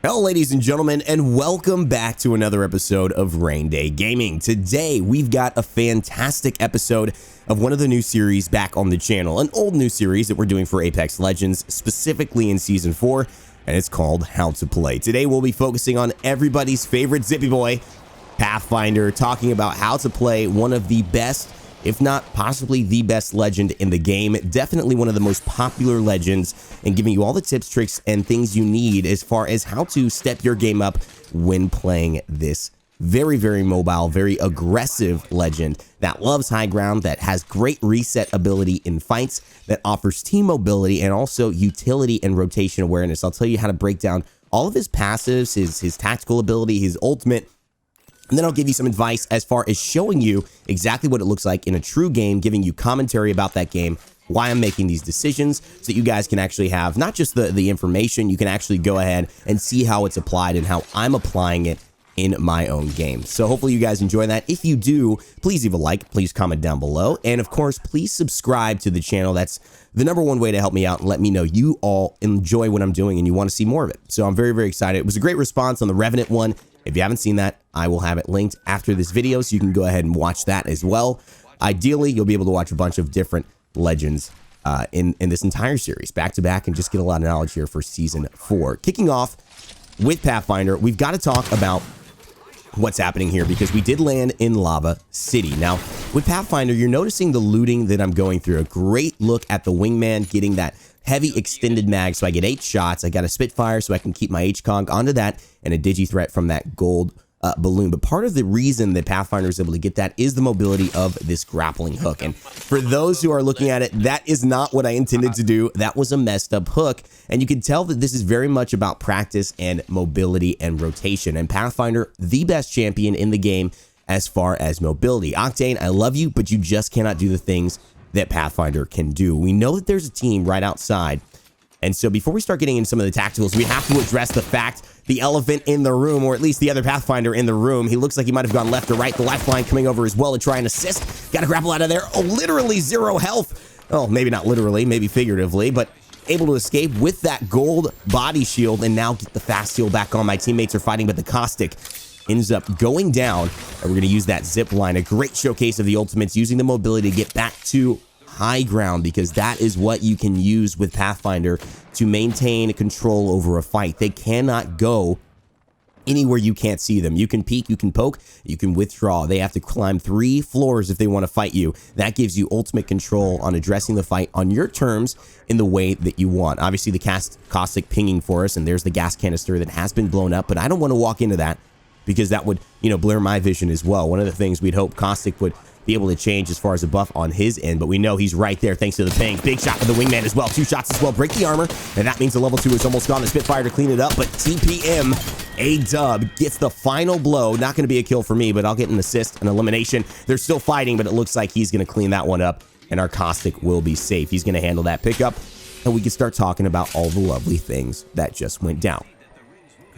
Hello, ladies and gentlemen, and welcome back to another episode of Raynday Gaming. Today, we've got a fantastic episode of one of the new series back on the channel, an old new series that we're doing for Apex Legends, specifically in Season 4, and it's called How to Play. Today, we'll be focusing on everybody's favorite zippy boy, Pathfinder, talking about how to play one of the best, if not possibly the best legend in the game, definitely one of the most popular legends, and giving you all the tips, tricks, and things you need as far as how to step your game up when playing this very, very mobile, very aggressive legend that loves high ground, that has great reset ability in fights, that offers team mobility and also utility and rotation awareness. I'll tell you how to break down all of his passives, his tactical ability, his ultimate, and then I'll give you some advice as far as showing you exactly what it looks like in a true game, giving you commentary about that game, why I'm making these decisions, so that you guys can actually have not just the information, you can actually go ahead and see how it's applied and how I'm applying it in my own game. So hopefully you guys enjoy that. If you do, please leave a like, please comment down below, and of course, please subscribe to the channel. That's the #1 way to help me out and let me know you all enjoy what I'm doing and you want to see more of it. So I'm very, very excited. It was a great response on the Revenant one. If you haven't seen that, I will have it linked after this video, so you can go ahead and watch that as well. Ideally, you'll be able to watch a bunch of different legends in this entire series, back to back, and just get a lot of knowledge here for Season 4. Kicking off with Pathfinder, we've got to talk about what's happening here, because we did land in Lava City. Now, with Pathfinder, you're noticing the looting that I'm going through. A great look at the wingman, getting that heavy extended mag, so I get 8 shots. I got a Spitfire, so I can keep my HCOG onto that, and a Digi Threat from that gold balloon. But part of the reason that Pathfinder is able to get that is the mobility of this grappling hook. And for those who are looking at it, that is not what I intended to do. That was a messed up hook. And you can tell that this is very much about practice and mobility and rotation. And Pathfinder, the best champion in the game as far as mobility. Octane, I love you, but you just cannot do the things that Pathfinder can do. We know that there's a team right outside. And so before we start getting into some of the tacticals, we have to address the fact the elephant in the room, or at least the other Pathfinder in the room, he looks like he might have gone left or right. The lifeline coming over as well to try and assist. Got to grapple out of there. Oh, literally 0 health. Oh, maybe not literally, maybe figuratively, but able to escape with that gold body shield and now get the fast heal back on. My teammates are fighting, but the caustic ends up going down, and we're going to use that zip line. A great showcase of the ultimates, using the mobility to get back to high ground, because that is what you can use with Pathfinder to maintain control over a fight. They cannot go anywhere you can't see them. You can peek, you can poke, you can withdraw. They have to climb 3 floors if they want to fight you. That gives you ultimate control on addressing the fight on your terms in the way that you want. Obviously, the caustic pinging for us, and there's the gas canister that has been blown up, but I don't want to walk into that, because that would, blur my vision as well. One of the things we'd hope caustic would be able to change as far as a buff on his end, but we know he's right there thanks to the ping. Big shot for the wingman as well. 2 shots as well. Break the armor, and that means the level 2 is almost gone. The Spitfire to clean it up, but TPM, A-dub, gets the final blow. Not going to be a kill for me, but I'll get an assist, an elimination. They're still fighting, but it looks like he's going to clean that one up, and our caustic will be safe. He's going to handle that pickup, and we can start talking about all the lovely things that just went down.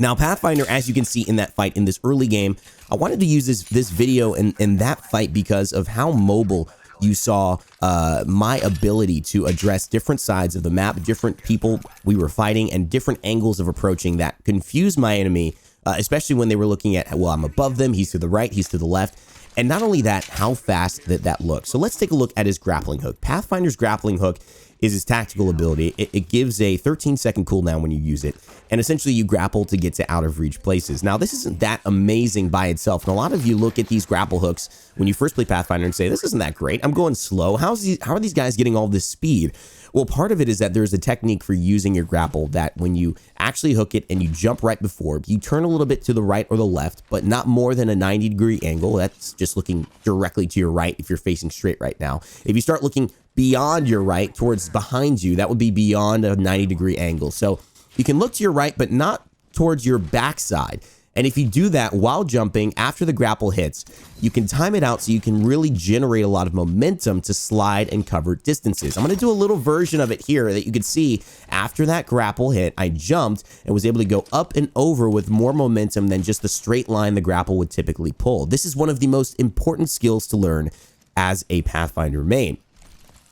Now, Pathfinder, as you can see in that fight in this early game, I wanted to use this video in that fight because of how mobile you saw my ability to address different sides of the map, different people we were fighting, and different angles of approaching that confused my enemy, especially when they were looking at, well, I'm above them, he's to the right, he's to the left. And not only that, how fast that looked. So let's take a look at his grappling hook. Pathfinder's grappling hook is his tactical ability. It gives a 13-second cooldown when you use it, and essentially you grapple to get to out-of-reach places. Now, this isn't that amazing by itself, and a lot of you look at these grapple hooks when you first play Pathfinder and say, this isn't that great, I'm going slow. How are these guys getting all this speed? Well, part of it is that there's a technique for using your grapple that when you actually hook it and you jump right before, you turn a little bit to the right or the left, but not more than a 90-degree angle. That's just looking directly to your right if you're facing straight right now. If you start looking beyond your right towards behind you, that would be beyond a 90-degree angle. So you can look to your right, but not towards your backside. And if you do that while jumping after the grapple hits, you can time it out so you can really generate a lot of momentum to slide and cover distances. I'm going to do a little version of it here that you can see. After that grapple hit, I jumped and was able to go up and over with more momentum than just the straight line the grapple would typically pull. This is one of the most important skills to learn as a Pathfinder main.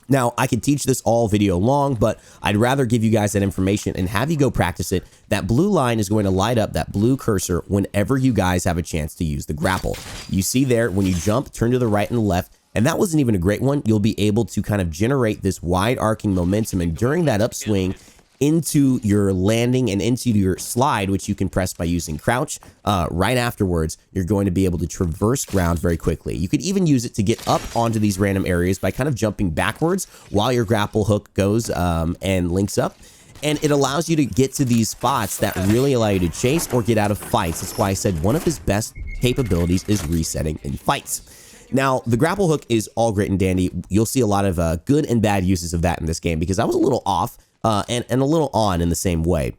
Now, I could teach this all video long, but I'd rather give you guys that information and have you go practice it. That blue line is going to light up, that blue cursor, whenever you guys have a chance to use the grapple. You see there, when you jump, turn to the right and the left, and that wasn't even a great one. You'll be able to kind of generate this wide arcing momentum, and during that upswing, into your landing and into your slide, which you can press by using crouch, right afterwards, you're going to be able to traverse ground very quickly. You could even use it to get up onto these random areas by kind of jumping backwards while your grapple hook goes and links up. And it allows you to get to these spots that really allow you to chase or get out of fights. That's why I said one of his best capabilities is resetting in fights. Now, the grapple hook is all great and dandy. You'll see a lot of good and bad uses of that in this game, because I was a little off and a little on in the same way.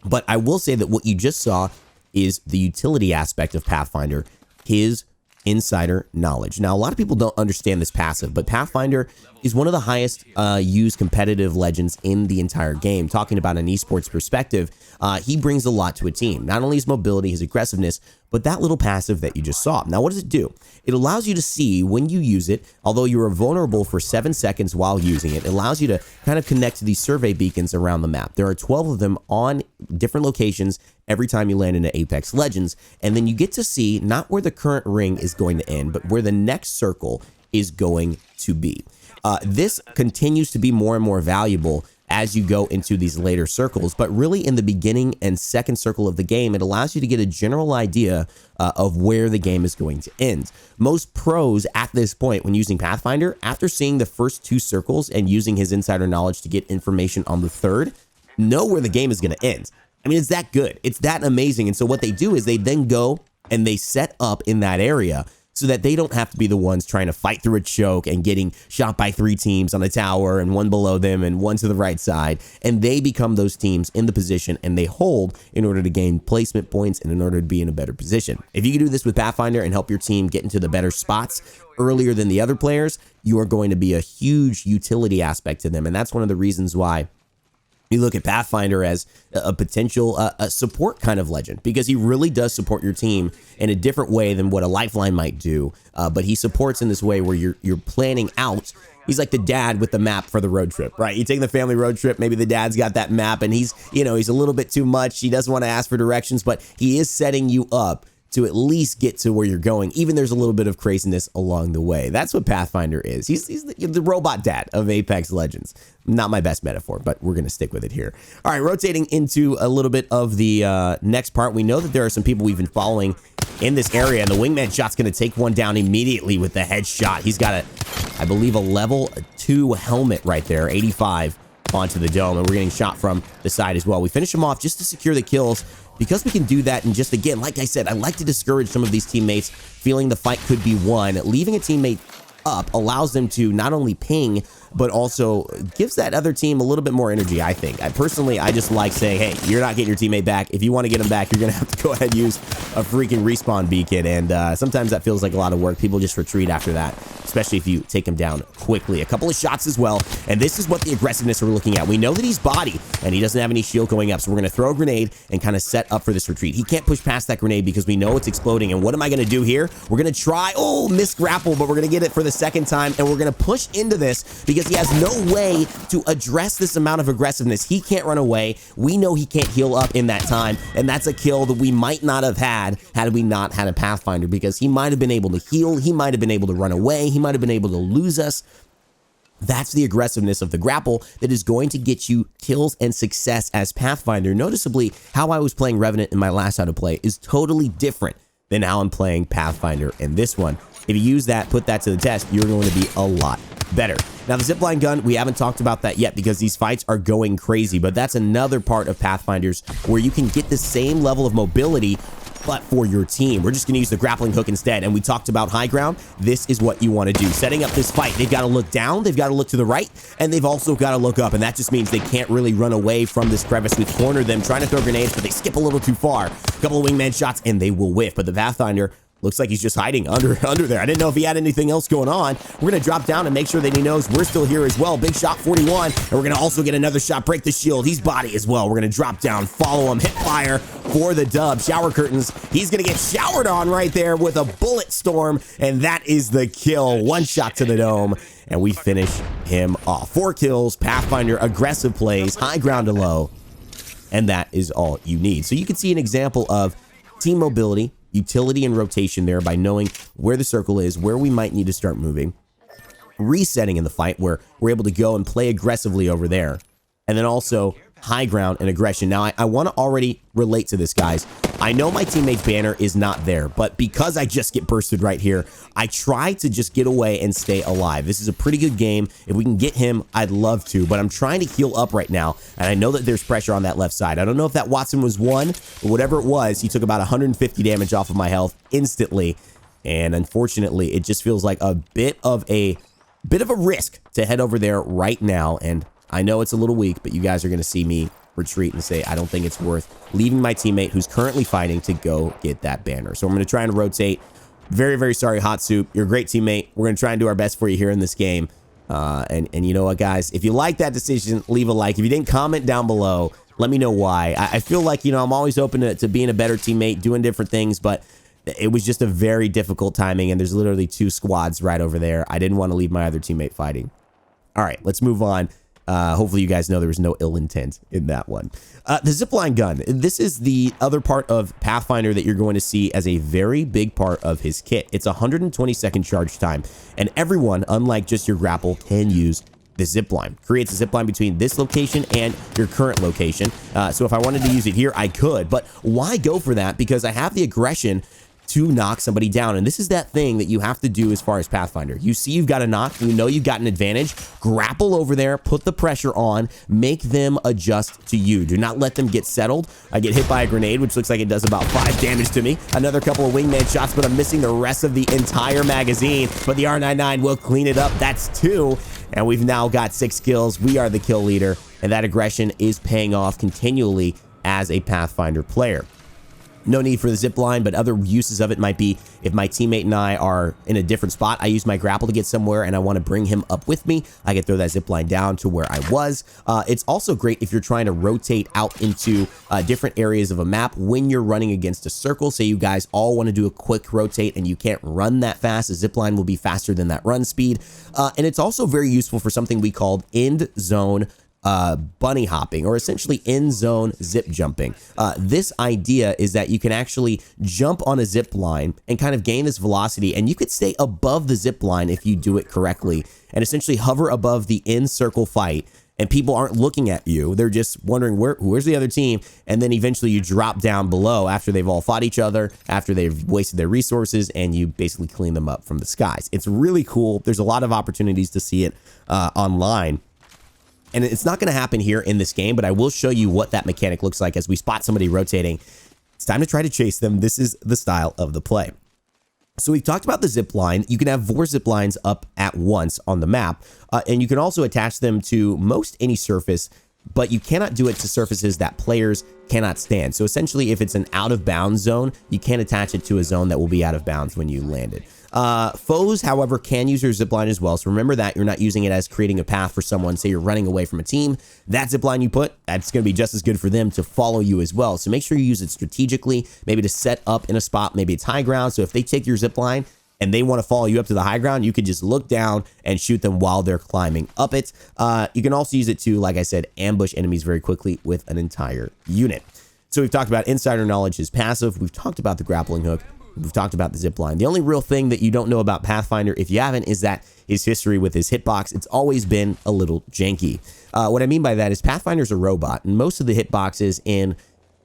But I will say that what you just saw is the utility aspect of Pathfinder, his insider knowledge. Now, a lot of people don't understand this passive, but Pathfinder is one of the highest used competitive legends in the entire game. Talking about an esports perspective, he brings a lot to a team. Not only his mobility, his aggressiveness, but that little passive that you just saw. Now, what does it do? It allows you to see when you use it, although you are vulnerable for 7 seconds while using it, it allows you to kind of connect to these survey beacons around the map. There are 12 of them on different locations every time you land into Apex Legends, and then you get to see not where the current ring is going to end, but where the next circle is going to be. This continues to be more and more valuable as you go into these later circles, but really in the beginning and second circle of the game, it allows you to get a general idea of where the game is going to end. Most pros at this point, when using Pathfinder, after seeing the first 2 circles and using his insider knowledge to get information on the third, know where the game is going to end. I mean, it's that good. It's that amazing. And so what they do is they then go and they set up in that area so that they don't have to be the ones trying to fight through a choke and getting shot by 3 teams on a tower and 1 below them and 1 to the right side. And they become those teams in the position and they hold in order to gain placement points and in order to be in a better position. If you can do this with Pathfinder and help your team get into the better spots earlier than the other players, you are going to be a huge utility aspect to them. And that's one of the reasons why you look at Pathfinder as a potential a support kind of legend, because he really does support your team in a different way than what a lifeline might do. But he supports in this way where you're planning out. He's like the dad with the map for the road trip, right? You take the family road trip, maybe the dad's got that map and he's a little bit too much. He doesn't want to ask for directions, but he is setting you up to at least get to where you're going, even there's a little bit of craziness along the way. That's what Pathfinder is. He's the robot dad of Apex Legends. Not my best metaphor, but we're going to stick with it here. All right, rotating into a little bit of the next part. We know that there are some people we've been following in this area, and the wingman shot's going to take one down immediately with the headshot. He's got I believe, a level 2 helmet right there, 85 onto the dome, and we're getting shot from the side as well. We finish him off just to secure the kills, because we can do that. And just again, like I said, I like to discourage some of these teammates feeling the fight could be won. Leaving a teammate up allows them to not only ping, but also gives that other team a little bit more energy, I think. I just like saying, hey, you're not getting your teammate back. If you want to get him back, you're going to have to go ahead and use a freaking respawn beacon. And sometimes that feels like a lot of work. People just retreat after that, especially if you take him down quickly. A couple of shots as well. And this is what the aggressiveness we're looking at. We know that he's body and he doesn't have any shield going up. So we're going to throw a grenade and kind of set up for this retreat. He can't push past that grenade because we know it's exploding. And what am I going to do here? We're going to try, miss grapple, but we're going to get it for the second time. And we're going to push into this because he has no way to address this amount of aggressiveness. He can't run away. We know he can't heal up in that time. And that's a kill that we might not have had we not had a Pathfinder, because he might have been able to heal. He might have been able to run away. He might have been able to lose us. That's the aggressiveness of the grapple that is going to get you kills and success as Pathfinder. Noticeably, how I was playing Revenant in my last how to play is totally different than how I'm playing Pathfinder in this one. If you use that, put that to the test, you're going to be a lot better. Now, the zipline gun, we haven't talked about that yet because these fights are going crazy, but that's another part of Pathfinders where you can get the same level of mobility, but for your team. We're just going to use the grappling hook instead. And we talked about high ground. This is what you want to do. Setting up this fight, they've got to look down, they've got to look to the right, and they've also got to look up. And that just means they can't really run away from this crevice. We've cornered them trying to throw grenades, but they skip a little too far. A couple of wingman shots, and they will whiff. But the Pathfinder looks like he's just hiding under there. I didn't know if he had anything else going on. We're going to drop down and make sure that he knows we're still here as well. Big shot, 41. And we're going to also get another shot, break the shield. He's body as well. We're going to drop down, follow him, hit fire for the dub. Shower curtains. He's going to get showered on right there with a bullet storm. And that is the kill. One shot to the dome. and we finish him off. 4 kills, Pathfinder, aggressive plays, high ground to low, and that is all you need. So you can see an example of team mobility, utility, and rotation there by knowing where the circle is, where we might need to start moving, resetting in the fight where we're able to go and play aggressively over there, and then also high ground and aggression. Now, I want to already relate to this, guys. I know my teammate's banner is not there, but because I just get bursted right here, I try to just get away and stay alive. This is a pretty good game. If we can get him, I'd love to, but I'm trying to heal up right now, and I know that there's pressure on that left side. I don't know if that Watson was one, but whatever it was, he took about 150 damage off of my health instantly, and unfortunately, it just feels like a bit of a risk to head over there right now, and I know it's a little weak, but you guys are going to see me retreat and say, I don't think it's worth leaving my teammate who's currently fighting to go get that banner. So I'm going to try and rotate. Very, very sorry, Hot Soup. You're a great teammate. We're going to try and do our best for you here in this game. And you know what, guys? If you like that decision, leave a like. If you didn't, comment down below. Let me know why. I feel like, I'm always open to being a better teammate, doing different things, but it was just a very difficult timing, and there's literally 2 squads right over there. I didn't want to leave my other teammate fighting. All right, let's move on. Hopefully you guys know there was no ill intent in that one. The zipline gun. This is the other part of Pathfinder that you're going to see as a very big part of his kit. It's 120-second charge time, and everyone, unlike just your grapple, can use the zipline. Creates a zipline between this location and your current location. So if I wanted to use it here, I could, but why go for that? Because I have the aggression to knock somebody down. And this is that thing that you have to do as far as Pathfinder. You see you've got a knock, you know you've got an advantage, grapple over there, put the pressure on, make them adjust to you. Do not let them get settled. I get hit by a grenade, which looks like it does about 5 damage to me. Another couple of wingman shots, but I'm missing the rest of the entire magazine. But the R99 will clean it up. That's 2. And we've now got 6 kills. We are the kill leader, and that aggression is paying off continually as a Pathfinder player. No need for the zip line, but other uses of it might be if my teammate and I are in a different spot. I use my grapple to get somewhere and I want to bring him up with me. I can throw that zip line down to where I was. It's also great if you're trying to rotate out into different areas of a map when you're running against a circle. Say you guys all want to do a quick rotate and you can't run that fast. A zip line will be faster than that run speed. And it's also very useful for something we called end zone bunny hopping, or essentially end zone zip jumping. This idea is that you can actually jump on a zip line and kind of gain this velocity, and you could stay above the zip line if you do it correctly, and essentially hover above the end circle fight, and people aren't looking at you. They're just wondering where's the other team, and then eventually you drop down below after they've all fought each other, after they've wasted their resources, and you basically clean them up from the skies. It's really cool. There's a lot of opportunities to see it online. And it's not going to happen here in this game, but I will show you what that mechanic looks like as we spot somebody rotating. It's time to try to chase them. This is the style of the play. So we've talked about the zip line. You can have 4 zip lines up at once on the map, and you can also attach them to most any surface, but you cannot do it to surfaces that players cannot stand. So essentially, if it's an out of bounds zone, you can't attach it to a zone that will be out of bounds when you land it. Foes, however, can use your zipline as well. So remember that you're not using it as creating a path for someone. Say you're running away from a team. That zipline you put, that's going to be just as good for them to follow you as well. So make sure you use it strategically, maybe to set up in a spot. Maybe it's high ground. So if they take your zipline and they want to follow you up to the high ground, you could just look down and shoot them while they're climbing up it. You can also use it to, like I said, ambush enemies very quickly with an entire unit. So we've talked about insider knowledge is passive. We've talked about the grappling hook. We've talked about the zip line. The only real thing that you don't know about Pathfinder, if you haven't, is that his history with his hitbox, it's always been a little janky. What I mean by that is Pathfinder's a robot, and most of the hitboxes in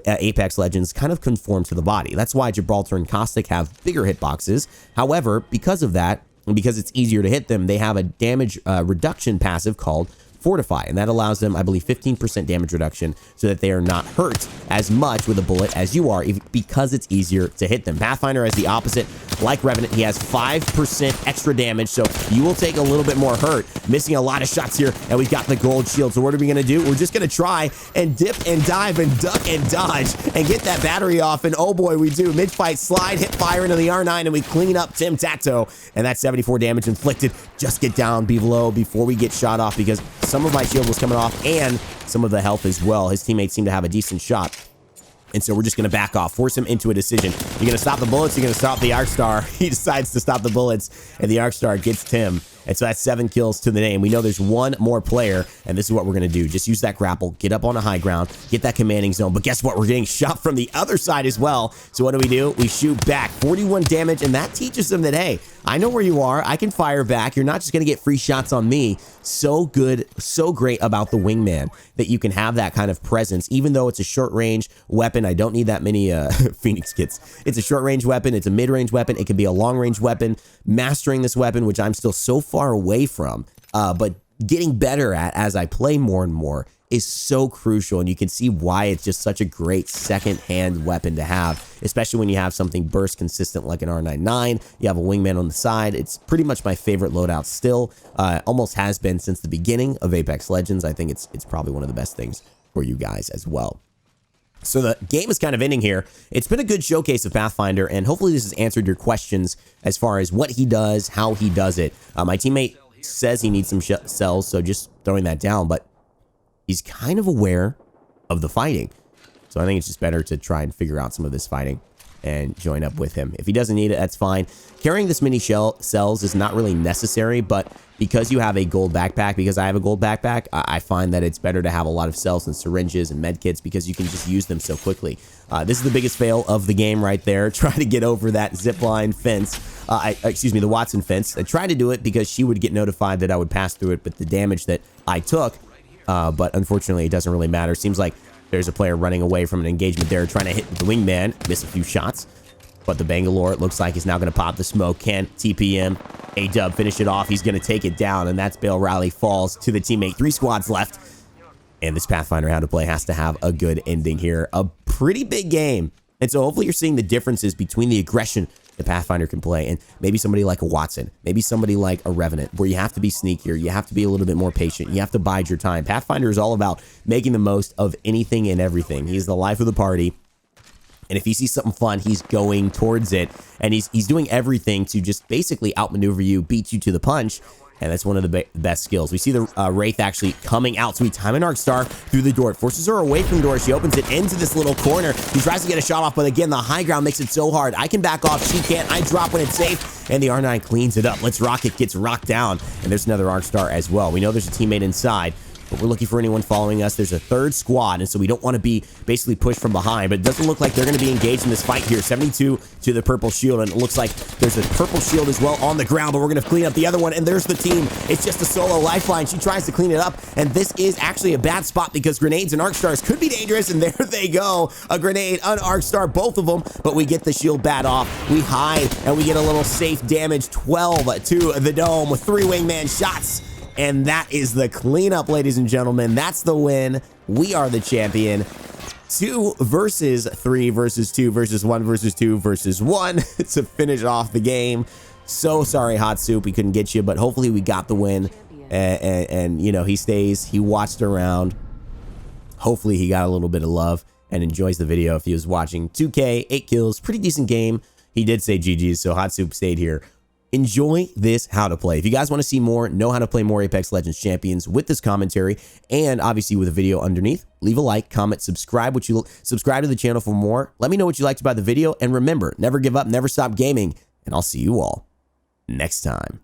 Apex Legends kind of conform to the body. That's why Gibraltar and Caustic have bigger hitboxes. However, because of that, and because it's easier to hit them, they have a damage reduction passive called Fortify, and that allows them, I believe, 15% damage reduction so that they are not hurt as much with a bullet as you are, because it's easier to hit them. Pathfinder has the opposite. Like Revenant, he has 5% extra damage, so you will take a little bit more hurt. Missing a lot of shots here, and we've got the gold shield. So what are we going to do? We're just going to try and dip and dive and duck and dodge and get that battery off, and oh boy, we do. Mid-fight slide, hit fire into the R9, and we clean up Tim Tato, and that's 74 damage inflicted. Just get down below before we get shot off, because some of my shield was coming off and some of the health as well. His teammates seem to have a decent shot. And so we're just going to back off, force him into a decision. You're going to stop the bullets, you're going to stop the Arc Star. He decides to stop the bullets, and the Arc Star gets Tim. And so that's 7 kills to the name. We know there's one more player, and this is what we're going to do. Just use that grapple, get up on a high ground, get that commanding zone. But guess what? We're getting shot from the other side as well. So what do? We shoot back. 41 damage, and that teaches them that, hey, I know where you are. I can fire back. You're not just going to get free shots on me. So good, so great about the wingman that you can have that kind of presence, even though it's a short-range weapon. I don't need that many Phoenix kits. It's a short-range weapon. It's a mid-range weapon. It can be a long-range weapon. Mastering this weapon, which I'm still so far away from, but getting better at as I play more and more, is so crucial, and you can see why it's just such a great second-hand weapon to have, especially when you have something burst consistent like an R99. You have a wingman on the side. It's pretty much my favorite loadout still. Almost has been since the beginning of Apex Legends. I think it's probably one of the best things for you guys as well. So the game is kind of ending here. It's been a good showcase of Pathfinder, and hopefully this has answered your questions as far as what he does, how he does it. My teammate says he needs some cells, so just throwing that down, but he's kind of aware of the fighting. So I think it's just better to try and figure out some of this fighting and join up with him. If he doesn't need it, that's fine. Carrying this many cells is not really necessary, but because you have a gold backpack, because I have a gold backpack, I find that it's better to have a lot of cells and syringes and med kits because you can just use them so quickly. This is the biggest fail of the game right there. Try to get over that zipline fence. Excuse me, the Watson fence. I tried to do it because she would get notified that I would pass through it, but the damage that I took, but unfortunately it doesn't really matter. Seems like there's a player running away from an engagement there, trying to hit the wingman, miss a few shots. But the Bangalore, it looks like, is now going to pop the smoke. Can TPM, A-Dub finish it off. He's going to take it down, and that's Bale Riley falls to the teammate. 3 squads left. And this Pathfinder How to Play has to have a good ending here. A pretty big game. And so hopefully you're seeing the differences between the aggression the Pathfinder can play and maybe somebody like a Watson, maybe somebody like a Revenant, where you have to be sneakier, you have to be a little bit more patient, you have to bide your time. Pathfinder is all about making the most of anything and everything. He's the life of the party. And if he sees something fun, he's going towards it. And he's doing everything to just basically outmaneuver you, beat you to the punch. And that's one of the best skills. We see the Wraith actually coming out. So we time an Arc Star through the door. It forces her away from the door. She opens it into this little corner. He tries to get a shot off, but again, the high ground makes it so hard. I can back off. She can't. I drop when it's safe. And the R9 cleans it up. Let's Rock It gets rocked down. And there's another Arc Star as well. We know there's a teammate inside, but we're looking for anyone following us. There's a third squad, and so we don't want to be basically pushed from behind, but it doesn't look like they're going to be engaged in this fight here. 72 to the purple shield, and it looks like there's a purple shield as well on the ground, but we're going to clean up the other one, and there's the team. It's just a solo lifeline. She tries to clean it up, and this is actually a bad spot because grenades and arc stars could be dangerous, and there they go. A grenade, an arc star, both of them, but we get the shield bat off. We hide, and we get a little safe damage. 12 to the dome with 3 wingman shots. And that is the cleanup, ladies and gentlemen. That's the win. We are the champion. 2 versus 3 versus 2 versus 1 versus 2 versus 1 to finish off the game. So sorry, Hot Soup, we couldn't get you, but hopefully we got the win. And you know, he stays. He watched around. Hopefully he got a little bit of love and enjoys the video if he was watching. 2K, 8 kills, pretty decent game. He did say GG's, so Hot Soup stayed here. Enjoy this How to Play. If you guys want to see more, know how to play more Apex Legends Champions with this commentary, and obviously with a video underneath, leave a like, comment, subscribe to the channel for more. Let me know what you liked about the video, and remember, never give up, never stop gaming, and I'll see you all next time.